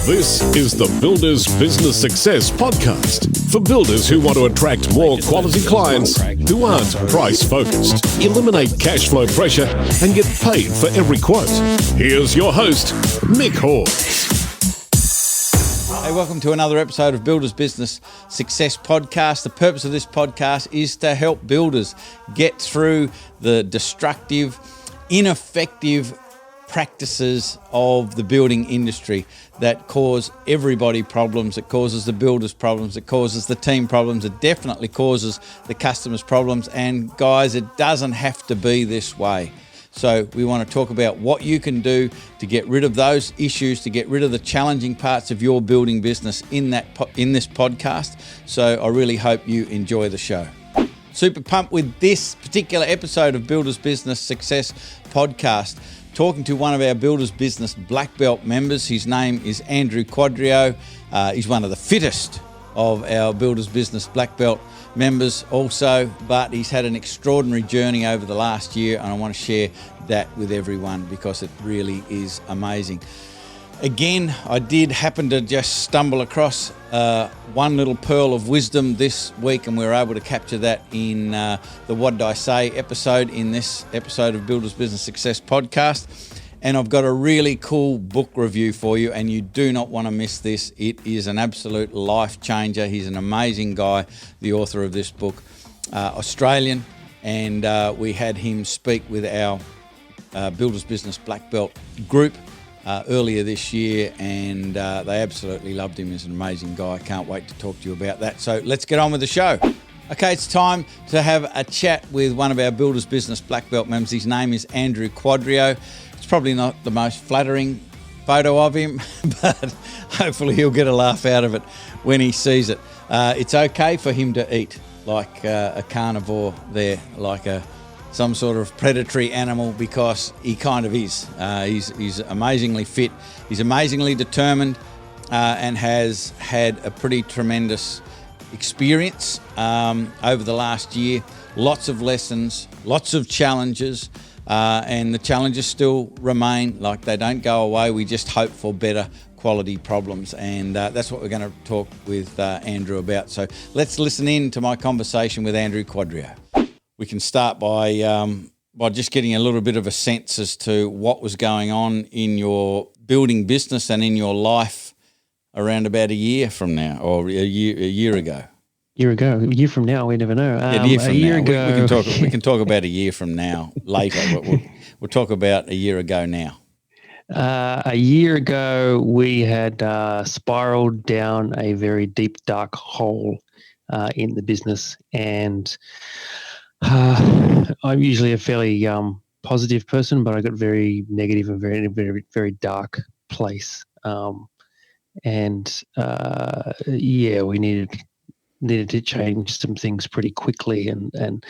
This is the Builders Business Success Podcast for builders who want to attract more quality clients who aren't price-focused, eliminate cash flow pressure, and get paid for every quote. Here's your host, Mick Hawes. Hey, welcome to another episode of Builders Business Success Podcast. The purpose of this podcast is to help builders get through the destructive, ineffective practices of the building industry that cause everybody problems. It causes the builders problems. It causes the team problems. It definitely causes the customers problems. And guys, it doesn't have to be this way. So we want to talk about what you can do to get rid of those issues, to get rid of the challenging parts of your building business in this podcast. So I really hope you enjoy the show. Super pumped with this particular episode of Builders Business Success Podcast. Talking to one of our Builders Business Blackbelt members. His name is Andrew Quadrio. He's one of the fittest of our Builders Business Blackbelt members also, but he's had an extraordinary journey over the last year, and I want to share that with everyone because it really is amazing. Again, I did happen to just stumble across one little pearl of wisdom this week, and we were able to capture that in the What Did I Say episode in this episode of Builders Business Success Podcast. And I've got a really cool book review for you, and you do not want to miss this. It is an absolute life changer. He's an amazing guy, the author of this book, Australian, and we had him speak with our Builders Business Blackbelt group earlier this year, and they absolutely loved him. He's an amazing guy. Can't wait to talk to you about that. So let's get on with the show. Okay, it's time to have a chat with one of our Builders Business Blackbelt members. His name is Andrew Quadrio. It's probably not the most flattering photo of him, but hopefully he'll get a laugh out of it when he sees it. It's okay for him to eat like a carnivore there, like some sort of predatory animal, because he kind of is. He's amazingly fit. He's amazingly determined and has had a pretty tremendous experience over the last year. Lots of lessons, lots of challenges, and the challenges still remain. Like, they don't go away. We just hope for better quality problems, and that's what we're going to talk with Andrew about. So let's listen in to my conversation with Andrew Quadrio. We can start by just getting a little bit of a sense as to what was going on in your building business and in your life around about a year from now, or a year ago. A year from now, we never know. A year ago. We can talk about a year from now later, but we'll talk about a year ago now. A year ago, we had spiraled down a very deep, dark hole in the business, and I'm usually a fairly positive person, but I got very negative and very, very, very dark place. We needed to change some things pretty quickly and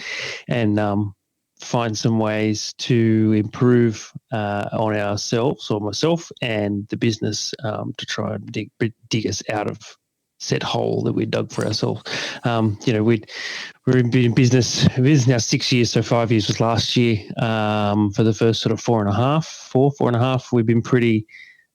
find some ways to improve on ourselves, or myself and the business, to try and dig us out of said hole that we dug for ourselves. We're in business. It is now 6 years, so 5 years was last year. For the first sort of four and a half, we've been pretty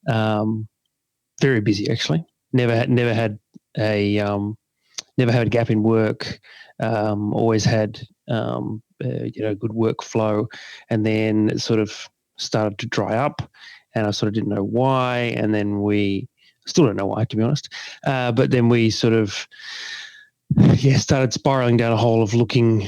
very busy actually. Never had a gap in work. Always had good workflow, and then it sort of started to dry up, and I sort of didn't know why. And then we still don't know why, to be honest. But then we sort of started spiraling down a hole of looking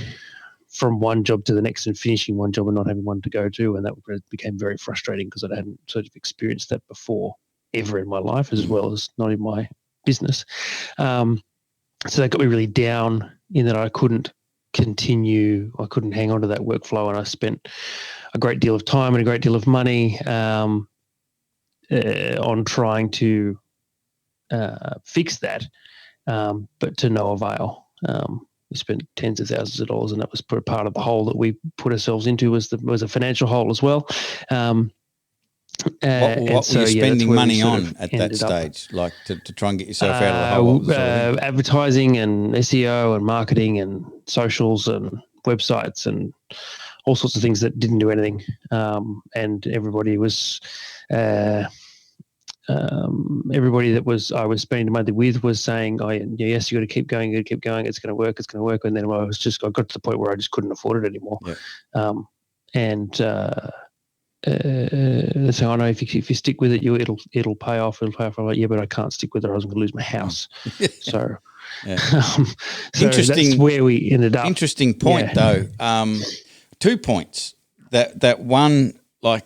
from one job to the next and finishing one job and not having one to go to, and that became very frustrating because I hadn't sort of experienced that before ever in my life, as well as not in my business. So that got me really down in that I couldn't continue. I couldn't hang on to that workflow, and I spent a great deal of time and a great deal of money on trying to fix that, but to no avail. We spent tens of thousands of dollars, and that was part of the hole that we put ourselves into was a financial hole as well. What were you spending money on at that stage, like to try and get yourself out of the hole? Sort of advertising and SEO and marketing and socials and websites and all sorts of things that didn't do anything. And everybody was, everybody that I was spending the money with was saying, "Oh, yes, you got to keep going. You got to keep going. It's going to work. It's going to work." And then I got to the point where I just couldn't afford it anymore. Yeah. They say, "Oh no, if you stick with it, it'll pay off. It'll pay off." I'm like, "Yeah, but I can't stick with it. I was going to lose my house." So, yeah. so Interesting. that's where we ended up. Interesting point, though. 2 points. That one, like,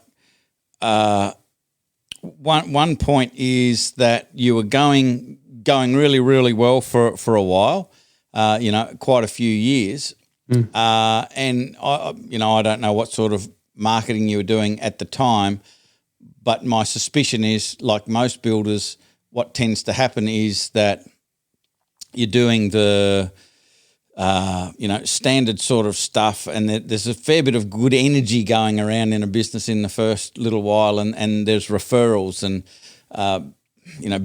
one point is that you were going really, really well for a while. Quite a few years. And I don't know what sort of marketing you were doing at the time, but my suspicion is, like most builders, what tends to happen is that you're doing the standard sort of stuff, and there's a fair bit of good energy going around in a business in the first little while, and there's referrals, and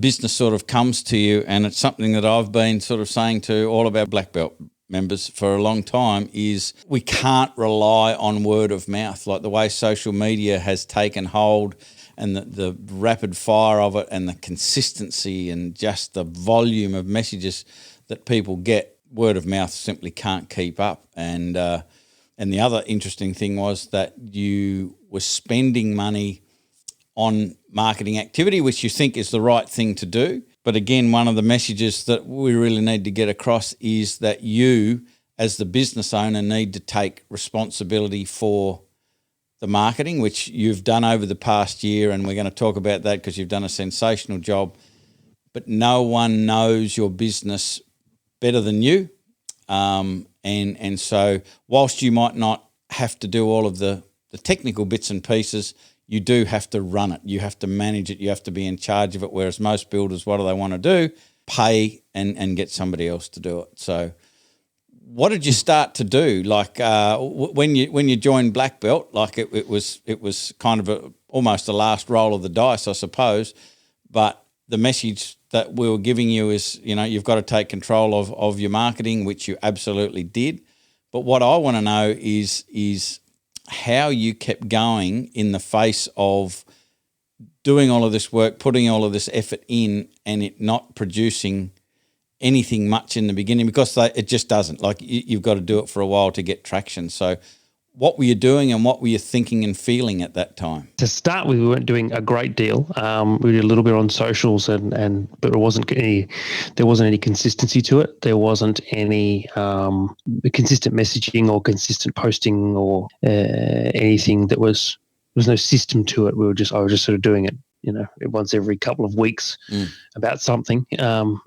business sort of comes to you. And it's something that I've been sort of saying to all of our black belt members for a long time, is we can't rely on word of mouth. Like the way social media has taken hold, and the rapid fire of it, and the consistency, and just the volume of messages that people get, word of mouth simply can't keep up. And the other interesting thing was that you were spending money on marketing activity, which you think is the right thing to do. But again, one of the messages that we really need to get across is that you, as the business owner, need to take responsibility for the marketing, which you've done over the past year, and we're going to talk about that because you've done a sensational job. But no one knows your business better than you. And so whilst you might not have to do all of the technical bits and pieces, you do have to run it. You have to manage it. You have to be in charge of it. Whereas most builders, what do they want to do? Pay and get somebody else to do it. So what did you start to do? Like when you joined Black Belt, like it was kind of almost the last roll of the dice, I suppose. But the message that we were giving you is, you've got to take control of your marketing, which you absolutely did. But what I want to know is how you kept going in the face of doing all of this work, putting all of this effort in, and it not producing anything much in the beginning, because it just doesn't. Like you've got to do it for a while to get traction. So what were you doing, and what were you thinking and feeling at that time? To start with, we weren't doing a great deal. We did a little bit on socials, but there wasn't any consistency to it. There wasn't any consistent messaging or consistent posting or anything there was no system to it. I was just sort of doing it, once every couple of weeks about something,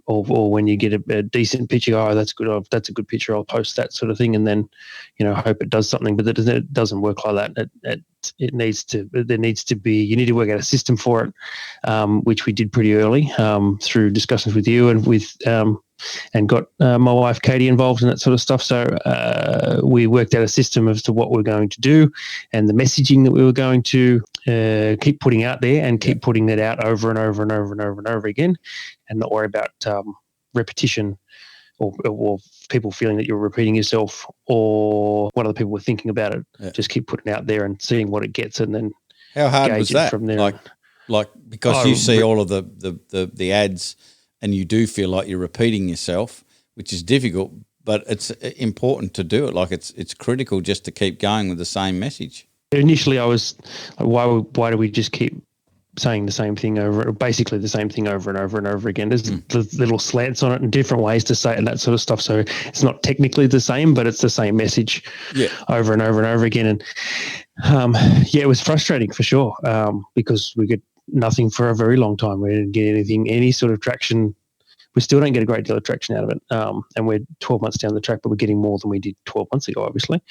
or when you get a decent picture, that's good. Oh, that's a good picture. I'll post that sort of thing, and then, hope it does something. But it doesn't work like that. You need to work out a system for it, which we did pretty early through discussions with you and got my wife Katie involved in that sort of stuff. So we worked out a system as to what we're going to do, and the messaging that we were going to keep putting out there, and keep putting that out over and over and over and over and over again, and not worry about repetition or people feeling that you're repeating yourself or what other people were thinking about it. Yeah. Just keep putting it out there and seeing what it gets, and then how hard was that? From there. Like because you see all of the ads, and you do feel like you're repeating yourself, which is difficult, but it's important to do it. Like it's critical just to keep going with the same message. Initially, I was like, why do we just keep saying the same thing basically the same thing over and over and over again? There's little slants on it and different ways to say it and that sort of stuff. So it's not technically the same, but it's the same message over and over and over again. And it was frustrating for sure, because we get nothing for a very long time. We didn't get any sort of traction. We still don't get a great deal of traction out of it. And we're 12 months down the track, but we're getting more than we did 12 months ago, obviously.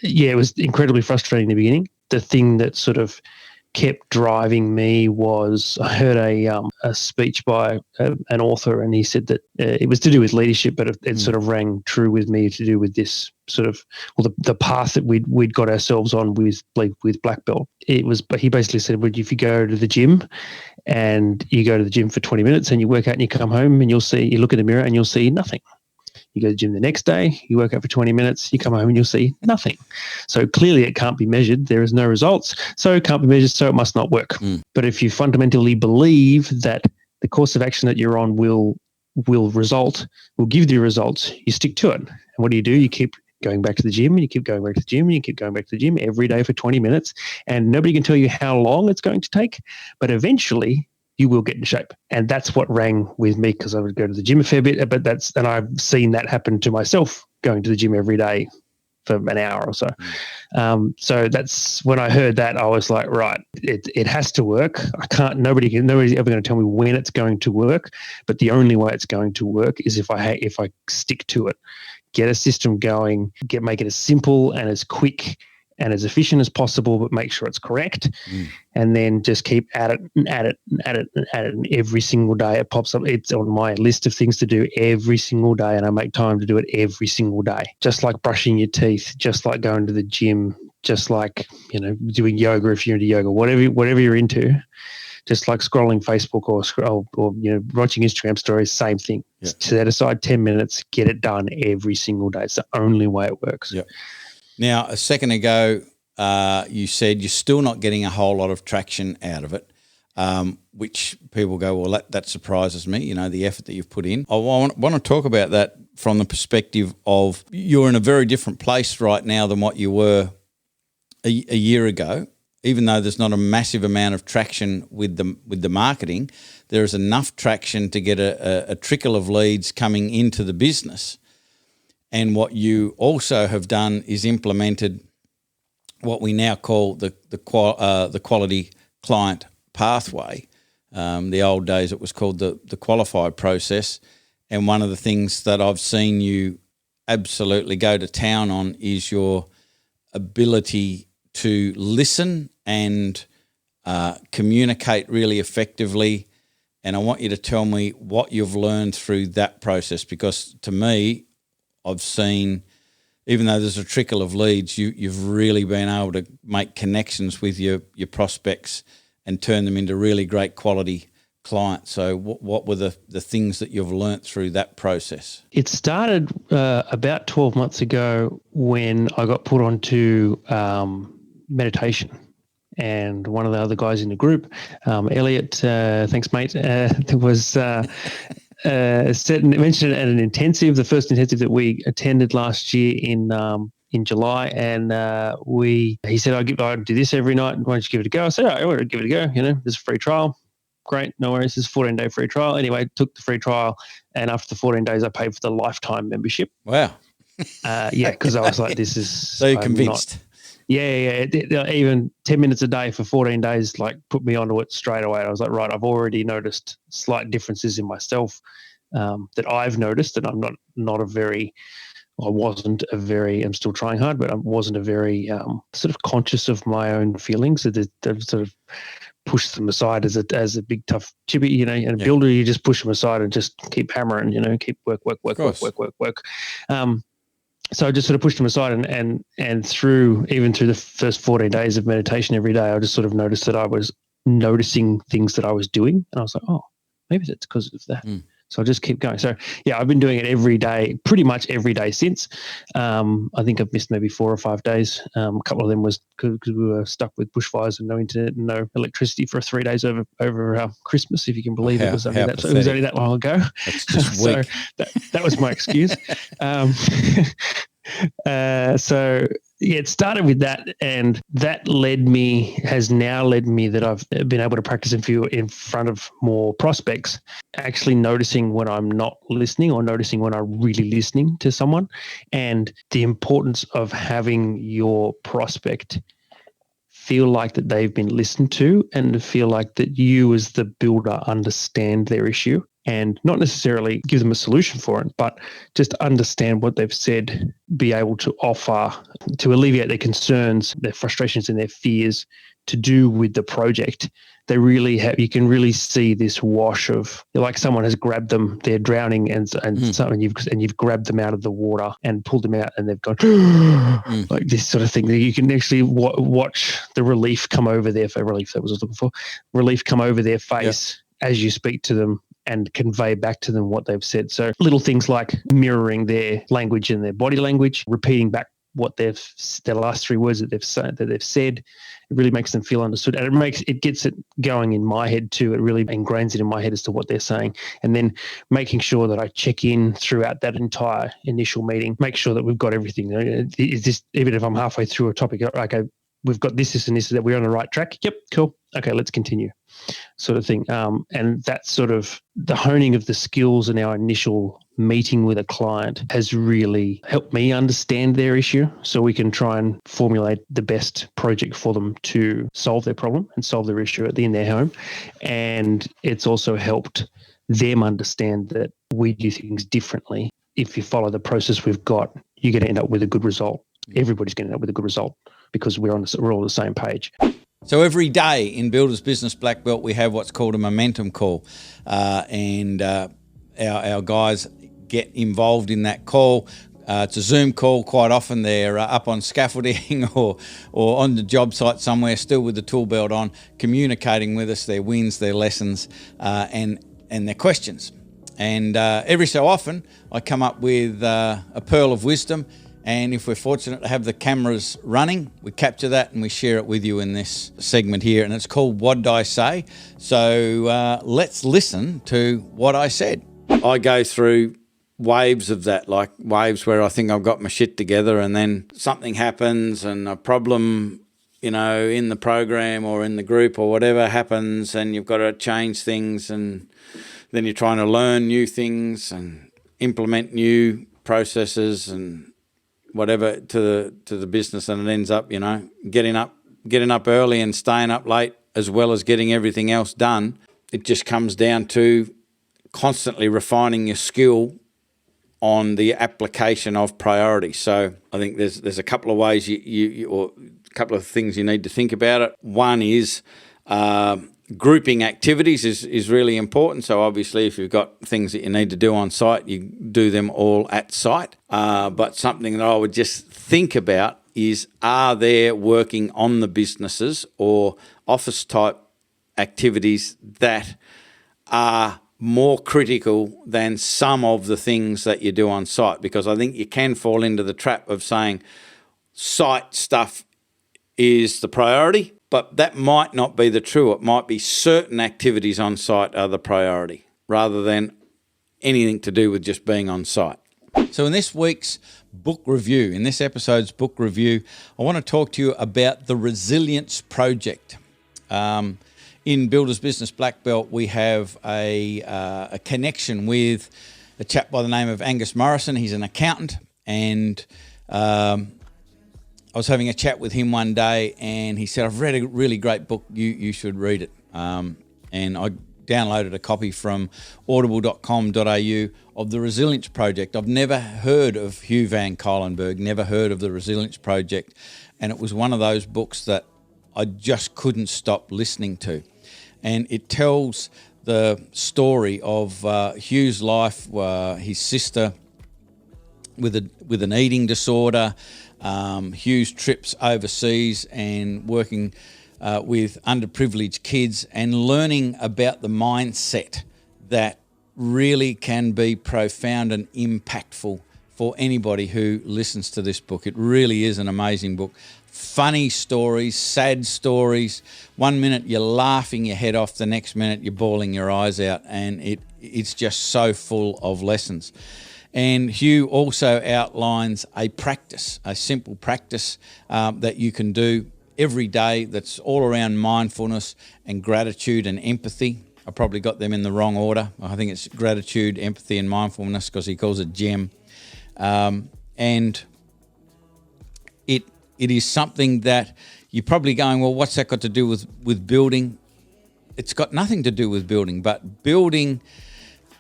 Yeah, it was incredibly frustrating in the beginning. The thing that sort of kept driving me was I heard a speech by an author, and he said that it was to do with leadership, but it sort of rang true with me to do with this sort of, well, the path that we'd got ourselves on with Black Belt. He basically said, well, if you go to the gym and you go to the gym for 20 minutes and you work out and you come home and you look in the mirror and you'll see nothing. You go to the gym the next day, you work out for 20 minutes, you come home and you'll see nothing. So clearly it can't be measured. There is no results. So it can't be measured, so it must not work. But if you fundamentally believe that the course of action that you're on will give you results, you stick to it. And what do? You keep going back to the gym, and you keep going back to the gym, and you keep going back to the gym every day for 20 minutes. And nobody can tell you how long it's going to take, but eventually you will get in shape. And that's what rang with me, because I would go to the gym a fair bit, and I've seen that happen to myself, going to the gym every day for an hour or so. So that's when I heard that, I was like, right, it has to work. Nobody's ever going to tell me when it's going to work, but the only way it's going to work is if I stick to it, get a system going, make it as simple and as quick and as efficient as possible, but make sure it's correct. And then just keep at it and at it and at it and at it. And every single day it pops up. It's on my list of things to do every single day, and I make time to do it every single day. Just like brushing your teeth, just like going to the gym, just like, doing yoga if you're into yoga, whatever you're into. Just like scrolling Facebook or watching Instagram stories, same thing. Yeah. Set aside 10 minutes, get it done every single day. It's the only way it works. Yeah. Now, a second ago, you said you're still not getting a whole lot of traction out of it, which people go, well, that surprises me, the effort that you've put in. I want to talk about that from the perspective of you're in a very different place right now than what you were a year ago. Even though there's not a massive amount of traction with the marketing, there is enough traction to get a trickle of leads coming into the business. And what you also have done is implemented what we now call the quality client pathway. The old days it was called the qualified process. And one of the things that I've seen you absolutely go to town on is your ability to listen and communicate really effectively. And I want you to tell me what you've learned through that process, because to me, I've seen, even though there's a trickle of leads, you've really been able to make connections with your prospects and turn them into really great quality clients. So what were the things that you've learnt through that process? It started about 12 months ago when I got put onto meditation. And one of the other guys in the group, Elliot, thanks mate, mentioned it at an intensive, the first intensive that we attended last year in July, and he said, I'd do this every night. Why don't you give it a go? I said, I want to give it a go. There's a free trial. Great, no worries. This is a 14-day free trial. Anyway, took the free trial, and after the 14 days, I paid for the lifetime membership. Wow. Because I was like, this is so you're convinced. Yeah. Even 10 minutes a day for 14 days, put me onto it straight away. I was like, right, I've already noticed slight differences in myself that I've noticed, and I'm still trying hard, but I wasn't a very sort of conscious of my own feelings. That sort of push them aside as a big tough chippy, and a builder, you just push them aside and just keep hammering, keep work. So I just sort of pushed them aside, and through the first 14 days of meditation every day, I just sort of noticed that I was noticing things that I was doing, and I was like, oh, maybe that's because of that. So I just keep going. So yeah, I've been doing it every day, pretty much every day since. I think I've missed maybe 4 or 5 days. A couple of them was because we were stuck with bushfires and no internet and no electricity for 3 days over Christmas, if you can believe it. It was only that long ago. That's just weak. So that was my excuse. So yeah, it started with that, and that has now led me that I've been able to practice in front of more prospects, actually noticing when I'm not listening or noticing when I'm really listening to someone, and the importance of having your prospect feel like that they've been listened to and feel like that you as the builder understand their issue, and not necessarily give them a solution for it, but just understand what they've said, be able to offer to alleviate their concerns, their frustrations and their fears to do with the project. They really you can really see this wash of, like someone has grabbed them, they're drowning, and you've grabbed them out of the water and pulled them out, and they've gone like this sort of thing. You can actually watch the relief come over their relief. That was what I was looking for. Relief come over their face as you speak to them. and convey back to them what they've said. So little things like mirroring their language and their body language, repeating back what their last 3 words that they've said. It really makes them feel understood, and it gets it going in my head too. It really ingrains it in my head as to what they're saying, and then making sure that I check in throughout that entire initial meeting, make sure that we've got everything. Is this, even if I'm halfway through a topic, okay, we've got this, and this, that we're on the right track. Yep, cool. Okay, let's continue, sort of thing. And that's sort of the honing of the skills in our initial meeting with a client has really helped me understand their issue, so we can try and formulate the best project for them to solve their problem and solve their issue in their home. And it's also helped them understand that we do things differently. If you follow the process we've got, you're going to end up with a good result. Everybody's going to end up with a good result because we're all on the same page. So every day in Builders Business Blackbelt, we have what's called a momentum call, and our guys get involved in that call. It's a Zoom call. Quite often they're up on scaffolding or on the job site somewhere, still with the tool belt on, communicating with us their wins, their lessons, and their questions. And every so often I come up with a pearl of wisdom. And if we're fortunate to have the cameras running, we capture that and we share it with you in this segment here. And it's called What Did I Say? So let's listen to what I said. I go through waves of that, like waves where I think I've got my shit together, and then something happens and a problem, in the program or in the group or whatever happens, and you've got to change things, and then you're trying to learn new things and implement new processes and whatever to the business, and it ends up, getting up early and staying up late, as well as getting everything else done. It just comes down to constantly refining your skill on the application of priorities. So I think there's a couple of ways or a couple of things you need to think about it. One is grouping activities is really important. So obviously if you've got things that you need to do on site, you do them all at site. But something that I would just think about is, are there working on the businesses or office type activities that are more critical than some of the things that you do on site? Because I think you can fall into the trap of saying site stuff is the priority, but that might not be the true. It might be certain activities on site are the priority rather than anything to do with just being on site. So in this week's book review, in this episode's book review, I want to talk to you about the Resilence Project. In Builders Business Blackbelt, we have a connection with a chap by the name of Angus Morrison. He's an accountant, and I was having a chat with him one day, and he said, I've read a really great book, you should read it. And I downloaded a copy from audible.com.au of the Resilence Project. I've never heard of Hugh Van Cuylenberg, never heard of the Resilence Project, and it was one of those books that I just couldn't stop listening to. And it tells the story of Hugh's life, his sister with an eating disorder, Hugh's trips overseas and working with underprivileged kids, and learning about the mindset that really can be profound and impactful for anybody who listens to this book. It really is an amazing book. Funny stories, sad stories. 1 minute you're laughing your head off, the next minute you're bawling your eyes out, and it's just so full of lessons. And Hugh also outlines a practice, a simple practice that you can do every day that's all around mindfulness and gratitude and empathy. I probably got them in the wrong order. I think it's gratitude, empathy and mindfulness, because he calls it GEM. And it is something that you're probably going, well, what's that got to do with building? It's got nothing to do with building, but building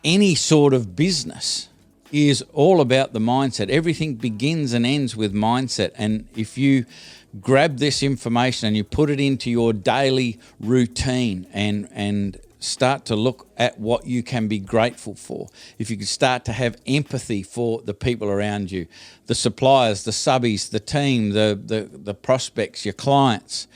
any sort of business is all about the mindset. Everything begins and ends with mindset. And if you grab this information and you put it into your daily routine and start to look at what you can be grateful for, if you can start to have empathy for the people around you, the suppliers, the subbies, the team, the prospects, your clients,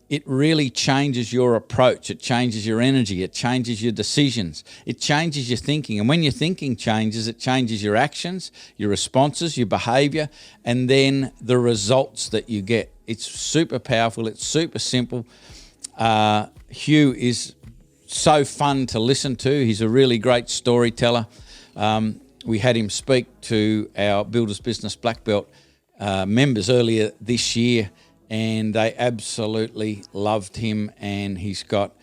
it really changes your approach. It changes your energy. It changes your decisions. It changes your thinking. And when your thinking changes, it changes your actions, your responses, your behavior, and then the results that you get. It's super powerful. It's super simple. Hugh is so fun to listen to. He's a really great storyteller. We had him speak to our Builders Business Blackbelt members earlier this year, and they absolutely loved him. And he's got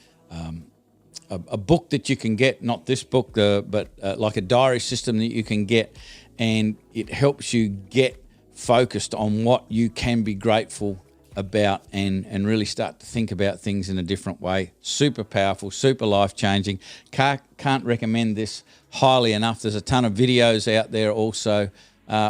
a book that you can get, not this book, but like a diary system that you can get, and it helps you get focused on what you can be grateful about and really start to think about things in a different way. Super powerful, super life-changing. Can't recommend this highly enough. There's a ton of videos out there also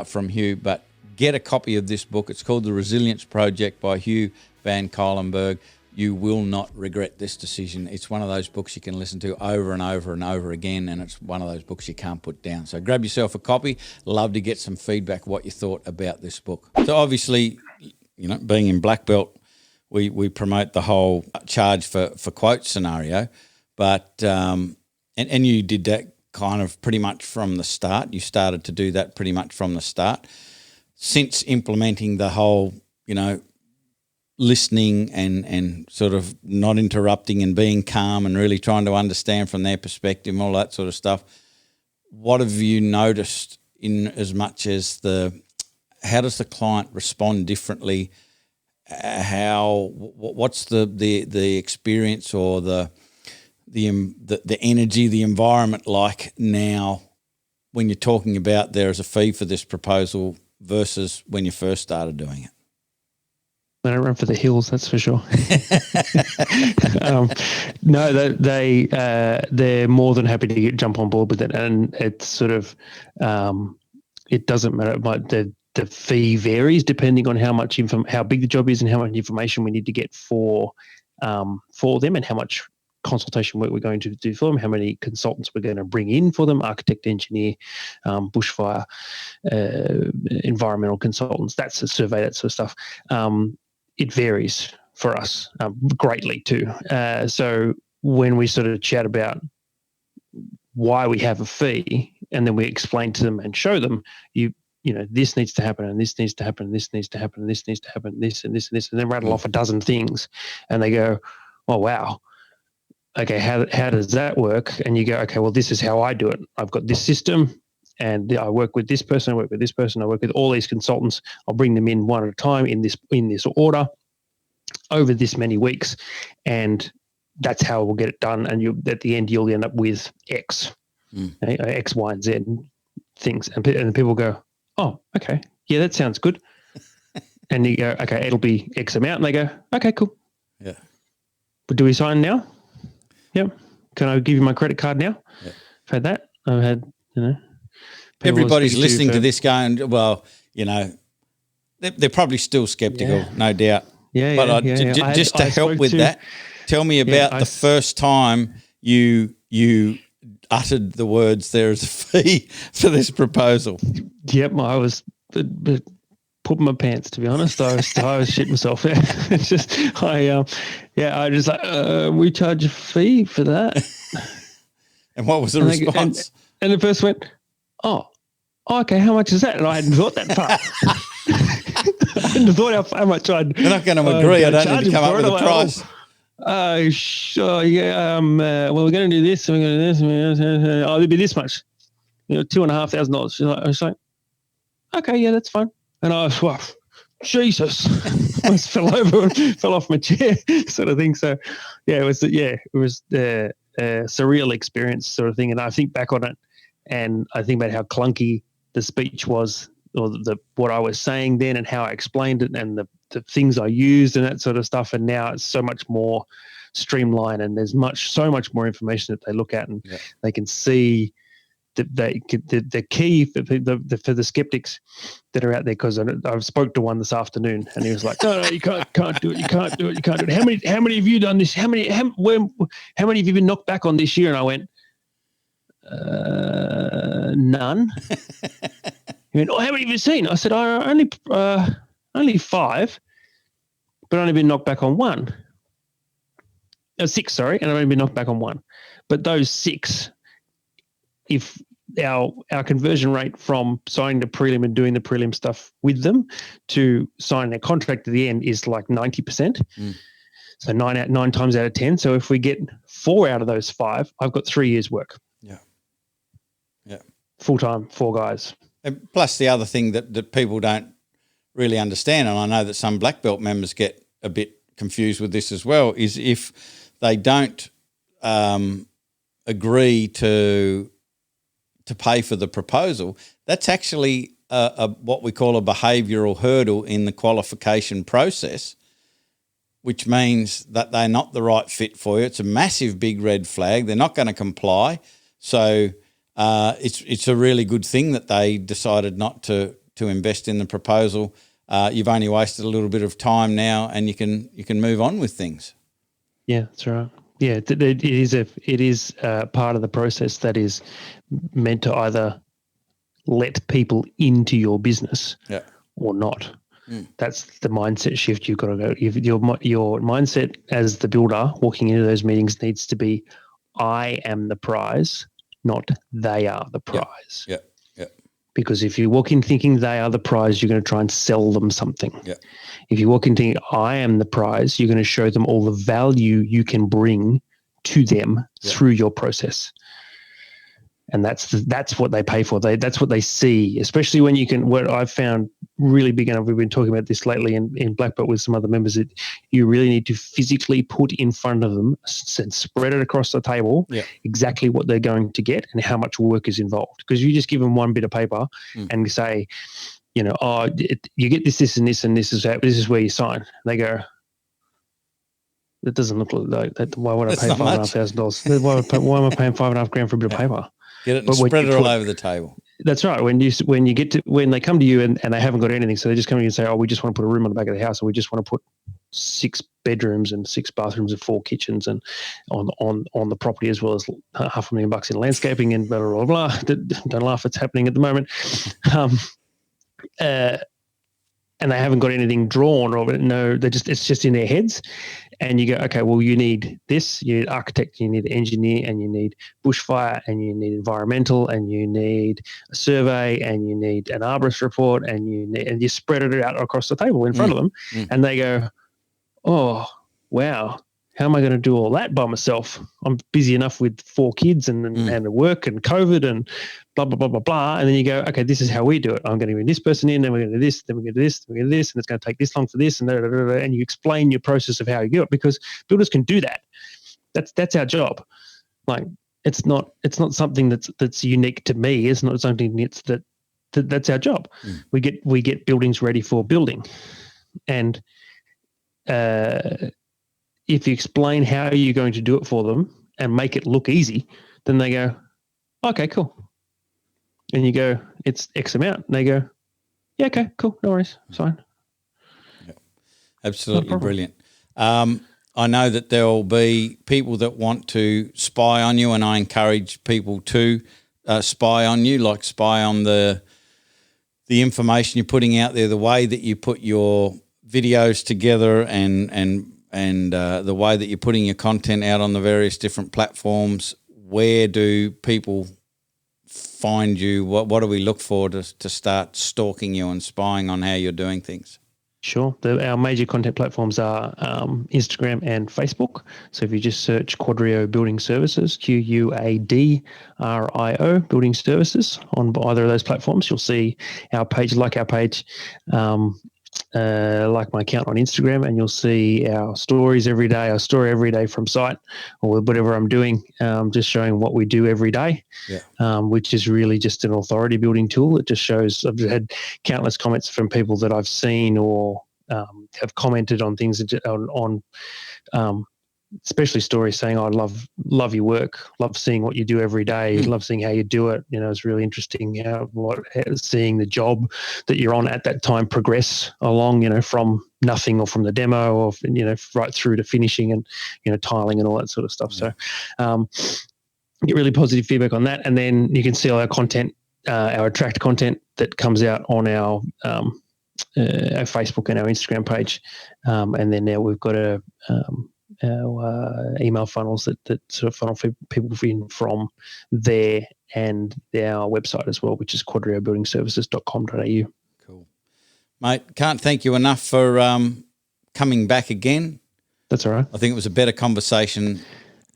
from Hugh, but get a copy of this book. It's called The Resilience Project by Hugh Van Cuylenburg. You will not regret this decision. It's one of those books you can listen to over and over and over again, and it's one of those books you can't put down. So grab yourself a copy. Love to get some feedback, what you thought about this book. So obviously, you know, being in Black Belt, we promote the whole charge for quote scenario, but and you did that kind of pretty much from the start. You started to do that pretty much from the start. Since implementing the whole, you know, listening and sort of not interrupting and being calm and really trying to understand from their perspective and all that sort of stuff, what have you noticed in as much as how does the client respond differently? What's the experience or the energy, the environment like now when you're talking about there is a fee for this proposal versus when you first started doing it? They don't run for the hills, that's for sure. No, they're more than happy to jump on board with it, and it's sort of it doesn't matter. The fee varies depending on how big the job is and how much information we need to get for them, and how much consultation work we're going to do for them, how many consultants we're going to bring in for them, architect, engineer, bushfire, environmental consultants, that's a survey, that sort of stuff. It varies for us greatly too. So when we sort of chat about why we have a fee, and then we explain to them and show them, you know, this needs to happen, and this needs to happen, and this needs to happen, and this needs to happen, this and this and this, and then rattle off a dozen things, and they go, oh wow, okay, how does that work? And you go, okay, well, this is how I do it. I've got this system, and I work with this person, I work with this person, I work with all these consultants. I'll bring them in one at a time in this order over this many weeks, and that's how we'll get it done. And at the end, you'll end up with X, X, Y, and Z things. And people go, oh, okay, yeah, that sounds good. And you go, okay, it'll be X amount. And they go, okay, cool. Yeah. But do we sign now? Yep. Can I give you my credit card now? Yeah. I've had that. I've had, you know. Everybody's listening to this going, well, you know, they're probably still skeptical, no doubt. Yeah, but just to help with that, tell me about the first time you uttered the words, there is a fee for this proposal. Yep, I was pooping my pants, to be honest. I was shitting myself. It's just, I just like, we charge a fee for that. And what was the response? And the first went, oh, okay, how much is that? And I hadn't thought that far. I hadn't thought how much I'd... You're not going to agree. I don't need to come up with a price. Sure, yeah. Well, we're going to do this, and we're going to do this. Oh, it'll be this much. You know, $2,500. I was like, okay, yeah, that's fine. And I was, well, Jesus. I just fell over and fell off my chair, sort of thing. So, yeah, it was a surreal experience, sort of thing. And I think back on it, and I think about how clunky the speech was, or what I was saying then, and how I explained it, and the things I used and that sort of stuff. And now it's so much more streamlined, and there's so much more information that they look at, and they can see the key for the skeptics that are out there. Because I spoke to one this afternoon, and he was like, "No, you can't do it. You can't do it. You can't do it. How many have you done this? How many have you been knocked back on this year?" And I went, none. He went, oh, how many have you seen? I said, only 5, but only been knocked back on 1. 6, sorry, and I've only been knocked back on 1. But those 6, if our conversion rate from signing the prelim and doing the prelim stuff with them to signing a contract at the end is like 90%. So 9 times out of 10. So if we get 4 out of those 5, I've got 3 years work. Yeah. Full time, 4 guys. And plus the other thing that people don't really understand, and I know that some black belt members get a bit confused with this as well, is if they don't agree to pay for the proposal, that's actually what we call a behavioural hurdle in the qualification process, which means that they're not the right fit for you. It's a massive big red flag. They're not going to comply. So it's a really good thing that they decided not to invest in the proposal. You've only wasted a little bit of time now, and you can move on with things. Yeah, that's right. Yeah, it is part of the process that is meant to either let people into your business or not. That's the mindset shift you've got to go. Your mindset as the builder walking into those meetings needs to be, I am the prize, not they are the prize. Yeah. Because if you walk in thinking they are the prize, you're going to try and sell them something. Yeah. If you walk in thinking I am the prize, you're going to show them all the value you can bring to them through your process. And that's what they pay for. That's what they see, especially when you can. What I've found really big, and we've been talking about this lately in Black Belt with some other members, that you really need to physically put in front of them and spread it across the table exactly what they're going to get and how much work is involved. Because you just give them one bit of paper and say, you get this, and this, and this is where you sign. They go, that doesn't look like that. Why would I pay $5,500? Why am I paying $5,500 for a bit of paper? Get it and spread it all over the table. That's right. When they come to you and they haven't got anything, so they just come to you and say, we just want to put a room on the back of the house, or we just want to put 6 bedrooms and 6 bathrooms and 4 kitchens and on the property, as well as $500,000 in landscaping and blah, blah, blah, blah. Don't laugh, it's happening at the moment. And they haven't got anything drawn, or it's just in their heads. And you go, okay, well, you need this, you need architect, you need engineer, and you need bushfire, and you need environmental, and you need a survey, and you need an arborist report, and you spread it out across the table in front of them, and they go, oh, wow, how am I going to do all that by myself? I'm busy enough with 4 kids and work and COVID and blah, blah, blah, blah, blah. And then you go, okay, this is how we do it. I'm going to bring this person in, then we're going to do this, then we're going to do this, then we're going to do this, and it's going to take this long for this, and you explain your process of how you do it, because builders can do that. That's our job. Like, it's not something that's unique to me. It's not something that's our job. We get buildings ready for building. And if you explain how you're going to do it for them and make it look easy, then they go, okay, cool. And you go, it's X amount. And they go, yeah, okay, cool, no worries, it's fine. Yep. Absolutely brilliant. I know that there will be people that want to spy on you, and I encourage people to spy on you, like spy on the information you're putting out there, the way that you put your videos together, and the way that you're putting your content out on the various different platforms. Where do people find you? What do we look for to start stalking you and spying on how you're doing things? Sure. Our major content platforms are Instagram and Facebook. So if you just search Quadrio Building Services, Quadrio Building Services on either of those platforms, you'll see our page, like my account on Instagram, and you'll see our stories every day, our story every day from site, or whatever I'm doing, just showing what we do every day, which is really just an authority building tool. It just shows. I've had countless comments from people that I've seen or have commented on things on especially stories saying, I love your work, love seeing what you do every day, love seeing how you do it. It's really interesting seeing the job that you're on at that time progress along, from nothing or from the demo or, right through to finishing and, tiling and all that sort of stuff. So get really positive feedback on that. And then you can see all our content, our attract content that comes out on our Facebook and our Instagram page. And then now we've got email funnels that sort of funnel people in from there, and our website as well, which is quadriobuildingservices.com.au. Cool. Mate, can't thank you enough for coming back again. That's all right. I think it was a better conversation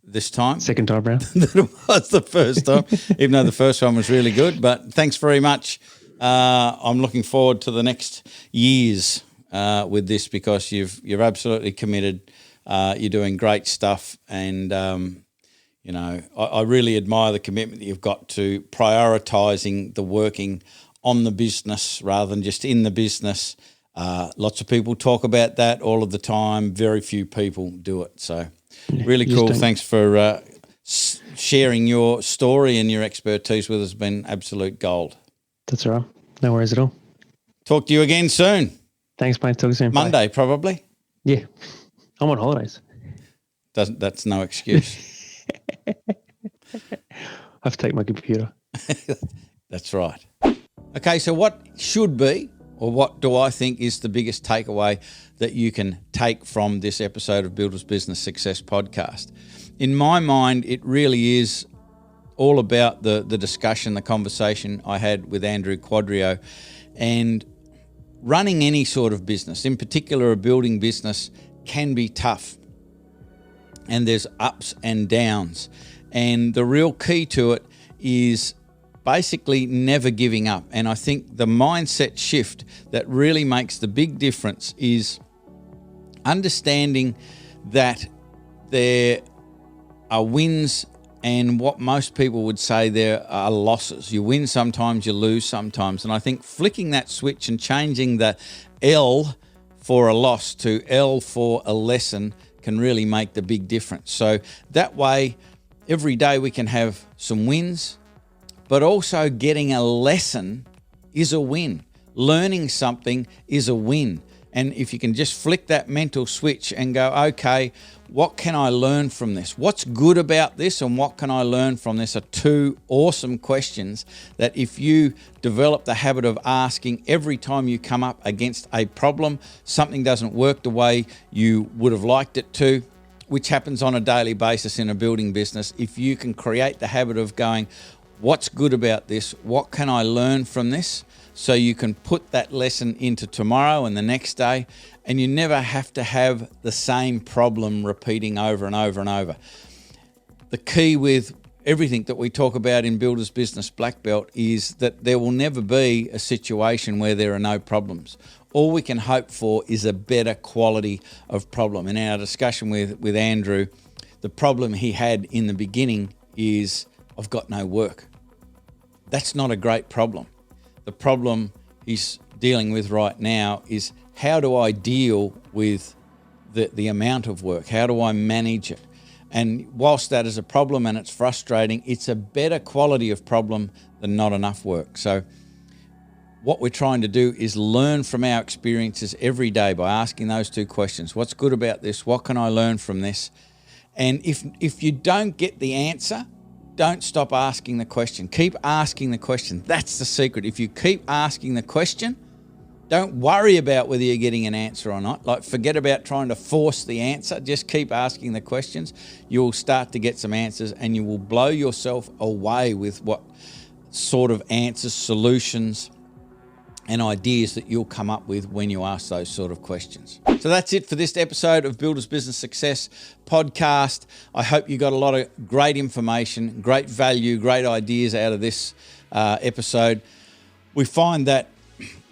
this time. Second time round. than it was the first time, even though the first one was really good. But thanks very much. I'm looking forward to the next years with this, because you're absolutely committed. You're doing great stuff, and I really admire the commitment that you've got to prioritising the working on the business rather than just in the business. Lots of people talk about that all of the time. Very few people do it. So really cool. Thanks for sharing your story and your expertise with us. It's been absolute gold. That's all right. No worries at all. Talk to you again soon. Thanks, mate. Talk soon. Monday, Bye. Probably. Yeah. I'm on holidays. That's no excuse. I have to take my computer. That's right. Okay, so what should be, or what do I think is the biggest takeaway that you can take from this episode of Builders Business Success Podcast? In my mind, it really is all about the discussion, the conversation I had with Andrew Quadrio. And running any sort of business, in particular a building business, can be tough. And there's ups and downs. And the real key to it is basically never giving up. And I think the mindset shift that really makes the big difference is understanding that there are wins and what most people would say there are losses. You win sometimes, you lose sometimes. And I think flicking that switch and changing the L for a loss to L for a lesson can really make the big difference. So that way, every day we can have some wins, but also getting a lesson is a win. Learning something is a win. And if you can just flick that mental switch and go, okay, what can I learn from this? What's good about this and what can I learn from this are two awesome questions that if you develop the habit of asking every time you come up against a problem, something doesn't work the way you would have liked it to, which happens on a daily basis in a building business. If you can create the habit of going, what's good about this? What can I learn from this? So you can put that lesson into tomorrow and the next day, and you never have to have the same problem repeating over and over and over. The key with everything that we talk about in Builders Business Blackbelt is that there will never be a situation where there are no problems. All we can hope for is a better quality of problem. In our discussion with Andrew, the problem he had in the beginning is, I've got no work. That's not a great problem. The problem he's dealing with right now is, how do I deal with the amount of work? How do I manage it? And whilst that is a problem and it's frustrating, it's a better quality of problem than not enough work. So what we're trying to do is learn from our experiences every day by asking those two questions. What's good about this? What can I learn from this? And if you don't get the answer, don't stop asking the question. Keep asking the question. That's the secret. If you keep asking the question, don't worry about whether you're getting an answer or not. Like, forget about trying to force the answer. Just keep asking the questions. You'll start to get some answers, and you will blow yourself away with what sort of answers, solutions, and ideas that you'll come up with when you ask those sort of questions. So that's it for this episode of Builders Business Success Podcast. I hope you got a lot of great information, great value, great ideas out of this episode. We find that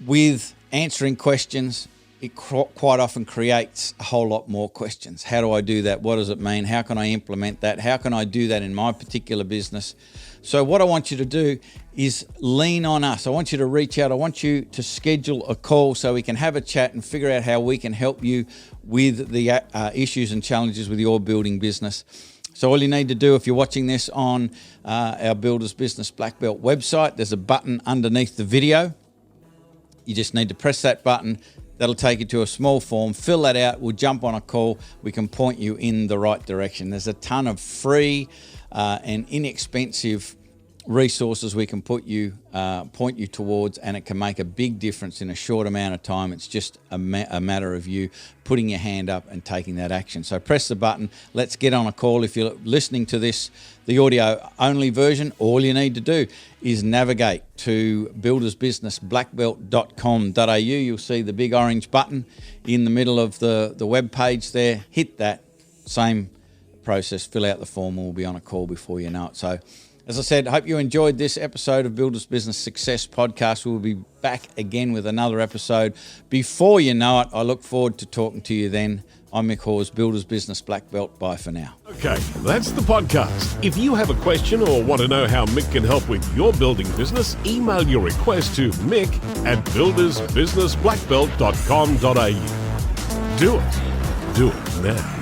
with answering questions, it quite often creates a whole lot more questions. How do I do that? What does it mean? How can I implement that? How can I do that in my particular business? So what I want you to do is lean on us. I want you to reach out. I want you to schedule a call so we can have a chat and figure out how we can help you with the issues and challenges with your building business. So all you need to do, if you're watching this on our Builders Business Blackbelt website, there's a button underneath the video. You just need to press that button. That'll take you to a small form. Fill that out. We'll jump on a call. We can point you in the right direction. There's a ton of free and inexpensive resources we can point you towards, and it can make a big difference in a short amount of time. It's just a matter of you putting your hand up and taking that action. So press the button. Let's get on a call. If you're listening to this, the audio only version, all you need to do is navigate to buildersbusinessblackbelt.com.au. You'll see the big orange button in the middle of the web page there. Hit that. Same process. Fill out the form and we'll be on a call before you know it. So as I said, hope you enjoyed this episode of Builders Business Success Podcast. We'll be back again with another episode. Before you know it, I look forward to talking to you then. I'm Mick Hawes, Builders Business Black Belt. Bye for now. Okay, that's the podcast. If you have a question or want to know how Mick can help with your building business, email your request to mick@buildersbusinessblackbelt.com.au. Do it now.